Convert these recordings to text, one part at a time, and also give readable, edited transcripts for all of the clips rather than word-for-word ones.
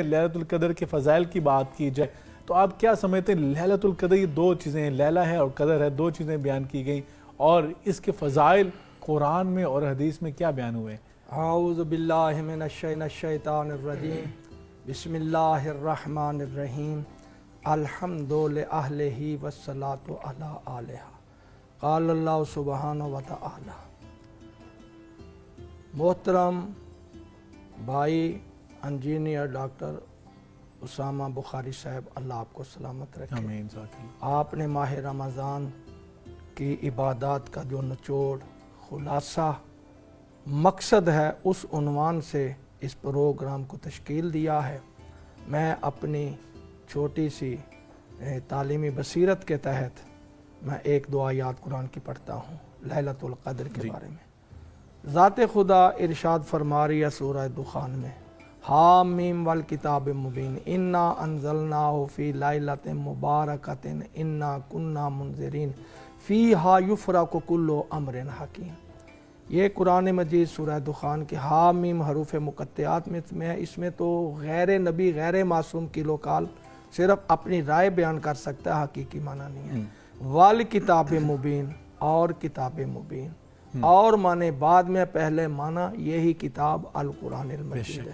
لیلۃ القدر کے فضائل کی بات کی جائے تو آپ کیا سمجھتے ہیں؟ لیلۃ القدر یہ دو چیزیں ہیں، لیلہ ہے اور قدر ہے، دو چیزیں بیان کی گئیں، اور اس کے فضائل قرآن میں اور حدیث میں کیا بیان ہوئے؟ اعوذ باللہ من الشیطان الرجیم، بسم اللہ الرحمن الرحیم، الحمد لأہلہ والصلاة علی آلہ، قال اللہ سبحانہ وتعالی۔ محترم بھائی انجینئر ڈاکٹر اسامہ بخاری صاحب، اللہ آپ کو سلامت رکھے۔ آمین۔ آپ نے ماہ رمضان کی عبادات کا جو نچوڑ، خلاصہ، مقصد ہے، اس عنوان سے اس پروگرام کو تشکیل دیا ہے۔ میں اپنی چھوٹی سی تعلیمی بصیرت کے تحت میں ایک دو آیات قرآن کی پڑھتا ہوں لیلۃ القدر کے بارے میں۔ ذات خدا ارشاد فرما رہی ہے سورہ دخان میں، حامیم والکتاب مبین انا انزلناہ فی لیلۃ مبارکۃ انا کننا منذرین فیہا یفرق کل امر حکیم۔ یہ قرآن مجید سورہ دخان کے حامیم حروف مقطعات میں ہے۔ اس میں تو غیر نبی، غیر معصوم کی لوکال صرف اپنی رائے بیان کر سکتا ہے، حقیقی معنی نہیں ہے۔ والکتاب مبین، اور کتاب مبین، اور معنی بعد میں، پہلے معنی یہی کتاب القرآن المجید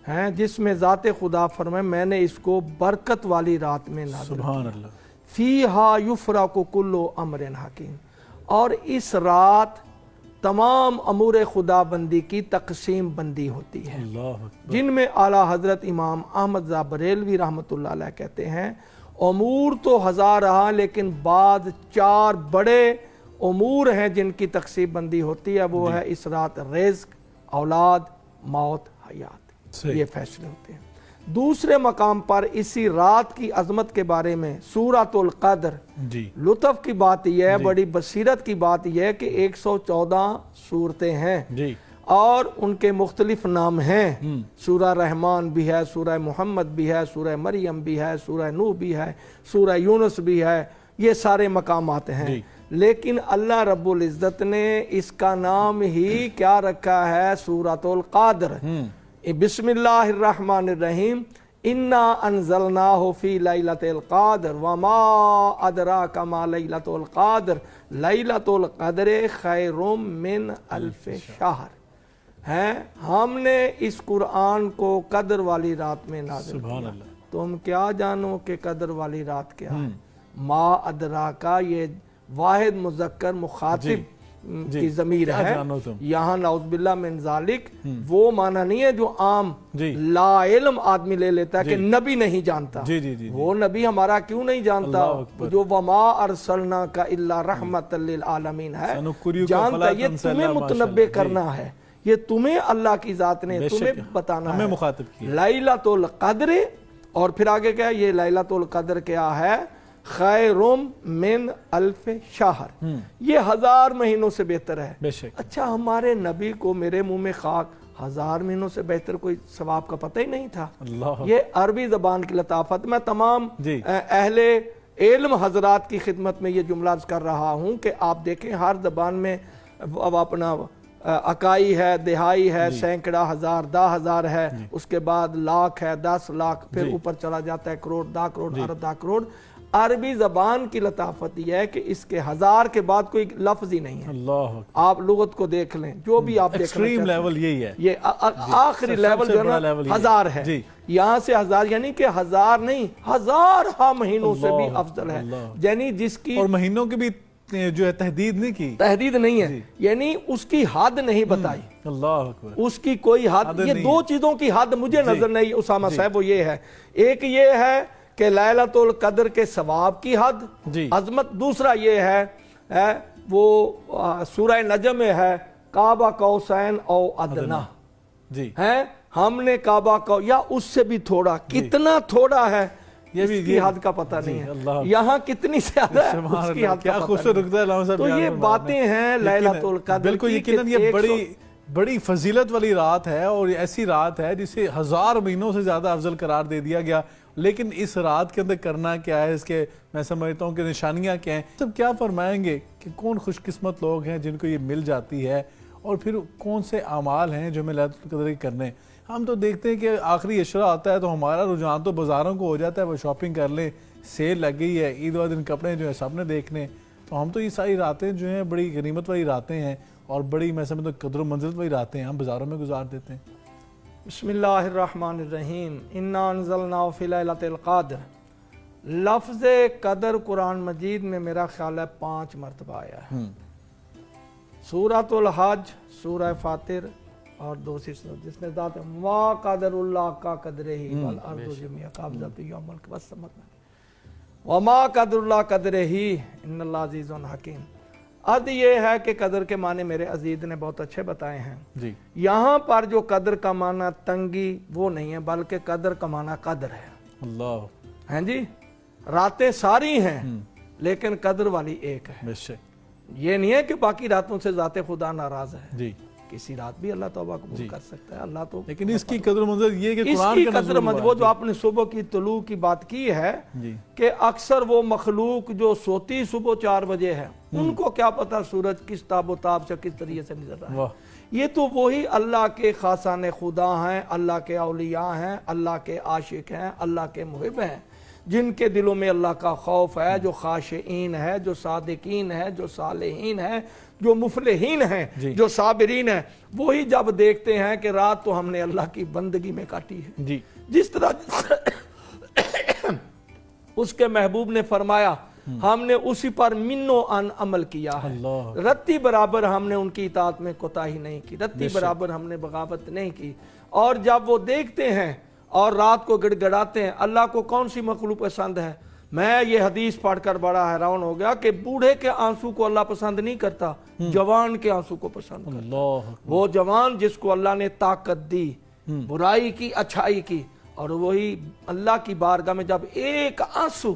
ہے، جس میں ذات خدا فرمائے میں نے اس کو برکت والی رات میں نازل کیا۔ سبحان اللہ۔ فیہا یفرق کل امر حکیم، اور اس رات تمام امور خدا بندی کی تقسیم بندی ہوتی ہے، جن میں اعلیٰ حضرت امام احمد رضا بریلوی رحمۃ اللہ علیہ کہتے ہیں امور تو ہزار رہا، لیکن بعد چار بڑے امور ہیں جن کی تقسیم بندی ہوتی ہے، وہ ہے اس رات رزق، اولاد، موت، حیات، یہ فیصلے ہوتے ہیں۔ دوسرے مقام پر اسی رات کی عظمت کے بارے میں سورۃ القدر، لطف کی بات یہ ہے، بڑی بصیرت کی بات یہ ہے کہ 114 سورتیں ہیں اور ان کے مختلف نام ہیں۔ سورہ رحمان بھی ہے، سورہ محمد بھی ہے، سورہ مریم بھی ہے، سورہ نوح بھی ہے، سورہ یونس بھی ہے، یہ سارے مقامات ہیں۔ لیکن اللہ رب العزت نے اس کا نام ہی کیا رکھا ہے؟ سورۃ القدر۔ بسم اللہ الرحمن الرحیم، انا انزلناہ فی لیلۃ القدر وما ادراک ما لیلۃ القدر لیلۃ القدر خیر من الف شہر۔ ہم نے اس قرآن کو قدر والی رات میں نازل کیا۔ تم کیا جانو کہ قدر والی رات کیا ہے؟ ما ادراکا، یہ واحد مذکر مخاطب کی ضمیر ہے، یہاں نعوذ باللہ من ذالک وہ معنی نہیں ہے جو عام لا علم آدمی لے لیتا ہے کہ نبی نہیں جانتا۔ وہ نبی ہمارا کیوں نہیں جانتا جو وما ارسلناک الا رحمۃ للعالمین ہے، جانتا۔ یہ تمہیں متنبع کرنا ہے، یہ تمہیں اللہ کی ذات نے تمہیں بتانا ہے۔ لیلۃ القدر، اور پھر آگے کیا ہے؟ یہ لیلۃ القدر کیا ہے؟ خیر من الف شہر، یہ 1000 مہینوں سے بہتر ہے۔ اچھا، ہمارے نبی کو میرے منہ میں خاک 1000 مہینوں سے بہتر کوئی ثواب کا پتہ ہی نہیں تھا۔ یہ عربی زبان کی لطافت، میں تمام اہل علم حضرات کی خدمت میں یہ جملہ کر رہا ہوں کہ آپ دیکھیں ہر زبان میں اب اپنا اکائی ہے، دہائی ہے، سینکڑا، ہزار، 10,000 ہے، اس کے بعد لاکھ ہے، 10 لاکھ، پھر اوپر چلا جاتا ہے کروڑ، 10 کروڑ، ارب 10 کروڑ۔ عربی زبان کی لطافت یہ ہے کہ اس کے 1000 کے بعد کوئی لفظ ہی نہیں ہے۔ آپ لغت کو دیکھ لیں، جو بھی آپ دیکھ لیں، لیول یہی ہے، یہ آخری لیول جو ہے 1000 ہے۔ یہاں سے 1000 یعنی کہ 1000 نہیں، 1000 مہینوں سے بھی افضل ہے، یعنی جس کی، اور مہینوں کی بھی جو ہے تحدید نہیں کی، تحدید نہیں ہے، یعنی اس کی حد نہیں بتائی، اس کی کوئی حد۔ یہ دو چیزوں کی حد مجھے نظر نہیں اسامہ صاحب، وہ یہ ہے، ایک یہ ہے کہ لیلۃ القدر کے ثواب کی حد، عظمت، دوسرا یہ ہے وہ سورہ نجم میں ہے کعبہ قوسین او ادنا، ہم نے کعبہ کو، یا اس سے بھی تھوڑا، کتنا تھوڑا ہے اس کی حد کا پتہ نہیں ہے، یہاں کتنی زیادہ ہے اس کی حد کا پتہ نہیں ہے۔ تو یہ باتیں ہیں لیلۃ القدر، بالکل یقیناً یہ بڑی فضیلت والی رات ہے، اور ایسی رات ہے جسے 1000 مہینوں سے زیادہ افضل قرار دے دیا گیا۔ لیکن اس رات کے اندر کرنا کیا ہے، اس کے میں سمجھتا ہوں کہ نشانیاں کیا ہیں، سب کیا فرمائیں گے کہ کون خوش قسمت لوگ ہیں جن کو یہ مل جاتی ہے، اور پھر کون سے اعمال ہیں جو ہمیں لیلۃ القدر کرنے ہیں۔ ہم تو دیکھتے ہیں کہ آخری اشرا آتا ہے تو ہمارا رجحان تو بازاروں کو ہو جاتا ہے، وہ شاپنگ کر لیں، سیل لگ گئی ہے، عید والے دن کپڑے جو ہیں سب نے دیکھنے، تو ہم تو یہ ساری راتیں جو ہیں بڑی غنیمت والی راتیں ہیں اور بڑی میں سمجھتا ہوں قدر و منزلت والی راتیں ہیں، ہم بازاروں میں گزار دیتے ہیں۔ بسم اللہ الرحمن الرحیم، انا انزلناہ فی لیلۃ القدر۔ لفظ قدر قرآن مجید میں میرا خیال ہے 5 مرتبہ آیا ہے۔ سورۃ الحج، سورہ فاطر اور دوسری سورت جس میں ذات ما قدر اللہ کا قدرہ والارض جميعا قبضۃ یوم القیامۃ وما قدر اللہ قدرہ ان اللہ عزیز حکیم۔ اد یہ ہے کہ قدر کے معنی میرے عزیز نے بہت اچھے بتائے ہیں جی، یہاں پر جو قدر کا معنی تنگی وہ نہیں ہے، بلکہ قدر کا معنی قدر ہے۔ اللہ، ہیں جی، راتیں ساری ہیں لیکن قدر والی ایک ہے۔ بے شک، یہ نہیں ہے کہ باقی راتوں سے ذات خدا ناراض ہے، جی، کسی رات بھی اللہ توبہ قبول کر سکتا ہے، اللہ تو لیکن اس کی قدر و منزلت یہ کہ اس قرآن کی کا قدر نزول ہوا مجبور جو آپ نے صبح کی طلوع کی بات کی ہے جی، کہ اکثر وہ مخلوق جو سوتی صبح 4 بجے ہے ان کو کیا پتا سورج کس تاب و تاب سے کس طریقے سے نظر رہا ہے۔ واہ، یہ تو وہی اللہ کے خاصان خدا ہیں، اللہ کے اولیاء ہیں، اللہ کے عاشق ہیں، اللہ کے محب ہیں، جن کے دلوں میں اللہ کا خوف ہے، جو خاشعین ہے، جو صادقین ہے، جو صالحین ہے، جو مفلحین ہیں، جو صابرین ہیں، وہی جب دیکھتے ہیں کہ رات تو ہم نے اللہ کی بندگی میں کاٹی ہے، جی، جس طرح اس کے محبوب نے فرمایا ہم نے اسی پر منو ان عمل کیا ہے، اللہ، رتی برابر ہم نے ان کی اطاعت میں کوتاہی نہیں کی، رتی برابر ہم نے بغاوت نہیں کی۔ اور جب وہ دیکھتے ہیں اور رات کو گڑ گڑاتے ہیں، اللہ کو کون سی مخلوق پسند ہے؟ میں یہ حدیث پڑھ کر بڑا حیران ہو گیا کہ بوڑھے کے آنسو کو اللہ پسند نہیں کرتا، جوان کے آنسو کو پسند کرتا۔ اللہ، وہ جوان جس کو اللہ نے طاقت دی، برائی کی اچھائی کی، اور وہی اللہ کی بارگاہ میں جب ایک آنسو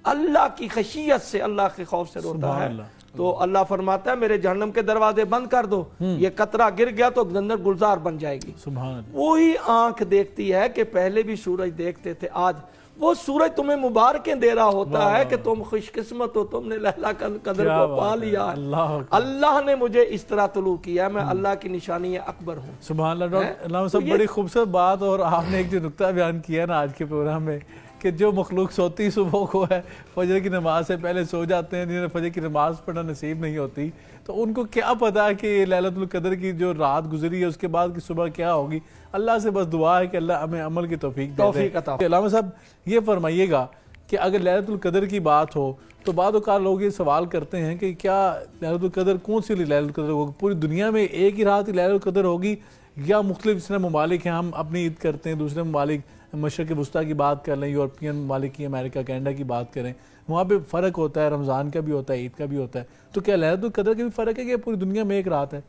اللہ کی خشیت سے، اللہ کے خوف سے روتا ہے تو اللہ فرماتا ہے میرے جہنم کے دروازے بند کر دو، یہ قطرہ گر گیا تو اندر گلزار بن جائے گی۔ سبحان اللہ، وہی آنکھ دیکھتی ہے کہ پہلے بھی سورج دیکھتے تھے، آج وہ سورج تمہیں مبارکیں دے رہا ہوتا ہے کہ تم خوش قسمت ہو، تم نے لیلہ قدر کو پا لیا ہے، اللہ نے مجھے اس طرح طلوع کیا، میں اللہ کی نشانی اکبر ہوں۔ سبحان اللہ۔ ڈاکٹر علامہ صاحب بڑی خوبصورت بات، اور آپ نے ایک جو نکتہ بیان کیا نا آج کے پروگرام میں کہ جو مخلوق سوتی صبح کو ہے، فجر کی نماز سے پہلے سو جاتے ہیں، جنہیں فجر کی نماز پڑھنا نصیب نہیں ہوتی، تو ان کو کیا پتا کہ لیلۃ القدر کی جو رات گزری ہے اس کے بعد کی صبح کیا ہوگی؟ اللہ سے بس دعا ہے کہ اللہ ہمیں عمل کی توفیق دے دے۔ علامہ صاحب یہ فرمائیے گا کہ اگر لیلۃ القدر کی بات ہو تو بعض اوقات لوگ یہ سوال کرتے ہیں کہ کیا لیلۃ القدر کون سی لیلۃ القدر ہوگی؟ پوری دنیا میں ایک ہی رات لیلۃ القدر ہوگی یا مختلف جس طرح ممالک ہیں، ہم اپنی عید کرتے ہیں، دوسرے ممالک مشرق وسطیٰ کی بات کر لیں، یورپین ممالک کی، امریکہ کینیڈا کی بات کریں، وہاں پہ فرق ہوتا ہے، رمضان کا بھی ہوتا ہے، عید کا بھی ہوتا ہے، تو کیا لیلۃ القدر کا بھی فرق ہے کہ پوری دنیا میں ایک رات ہے؟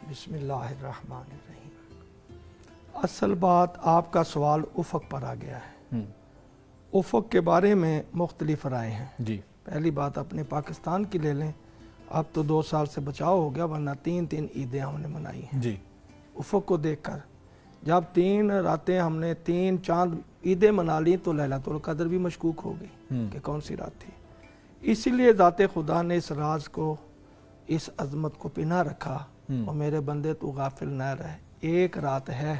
بسم اللہ الرحمن الرحیم۔ اصل بات آپ کا سوال افق پر آ گیا ہے۔ افق کے بارے میں مختلف رائے ہیں۔ جی، پہلی بات اپنے پاکستان کی لے لیں، اب تو 2 سال سے بچاؤ ہو گیا، ورنہ 3 عیدیں ہم نے منائی ہیں جی، افق کو دیکھ کر۔ جب 3 راتیں ہم نے 3 چاند عیدیں منا لی تو لیلۃ القدر بھی مشکوک ہو گئی کہ کون سی رات تھی۔ اسی لیے ذات خدا نے اس راز کو، اس عظمت کو پنہا رکھا، اور میرے بندے تو غافل نہ رہے، ایک رات ہے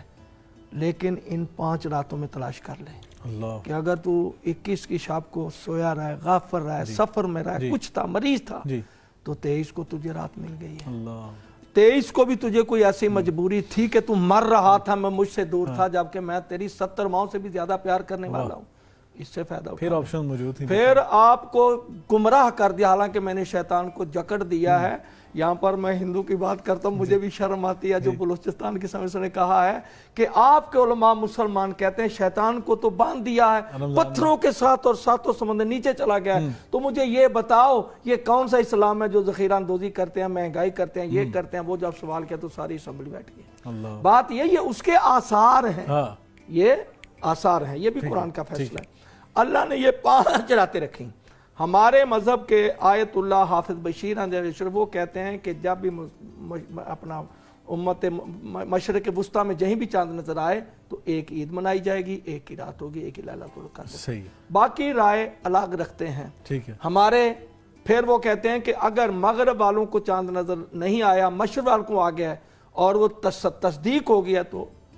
لیکن ان 5 راتوں میں تلاش کر لیں اللہ، کہ اگر تو 21 کی شب کو سویا رہے، غافل رہے، سفر میں رہے، کچھ تھا، مریض تھا، تو 23 کو تجھے رات مل گئی ہے۔ اللہ، 23 کو بھی تجھے کوئی ایسی مجبوری تھی کہ تم مر رہا تھا، میں مجھ سے دور تھا، جبکہ میں تیری 70 ماؤں سے بھی زیادہ پیار کرنے والا ہوں، اس سے فائدہ اٹھا۔ پھر آپشن موجود تھی، پھر آپ کو گمراہ کر دیا، حالانکہ میں نے شیطان کو جکڑ دیا ہے۔ یہاں پر میں ہندو کی بات کرتا ہوں، مجھے بھی شرم آتی ہے، جو بلوچستان کی سمجھ سے نے کہا ہے کہ آپ کے علماء مسلمان کہتے ہیں شیطان کو تو باندھ دیا ہے پتھروں کے ساتھ اور 7 سمندر نیچے چلا گیا ہے، تو مجھے یہ بتاؤ یہ کون سا اسلام ہے جو ذخیرہ اندوزی کرتے ہیں، مہنگائی کرتے ہیں، یہ کرتے ہیں؟ وہ جب سوال کیا تو ساری اسمبلی بیٹھ گئی۔ بات یہ اس کے آثار ہیں، یہ آثار ہیں، یہ بھی قرآن کا فیصلہ ہے۔ اللہ نے یہ 5 راتیں رکھی۔ ہمارے مذہب کے آیت اللہ حافظ بشیر وہ کہتے ہیں کہ جب بھی اپنا امت مشرق وسطیٰ میں جہیں بھی چاند نظر آئے تو ایک عید منائی جائے گی، ایک ہی رات ہوگی، ایک ہی لیلۃ القدر۔ صحیح، باقی رائے الگ رکھتے ہیں۔ ٹھیک ہے، ہمارے پھر وہ کہتے ہیں کہ اگر مغرب والوں کو چاند نظر نہیں آیا، مشرق والوں کو آ گیا ہے اور وہ تصدیق ہو گیا تو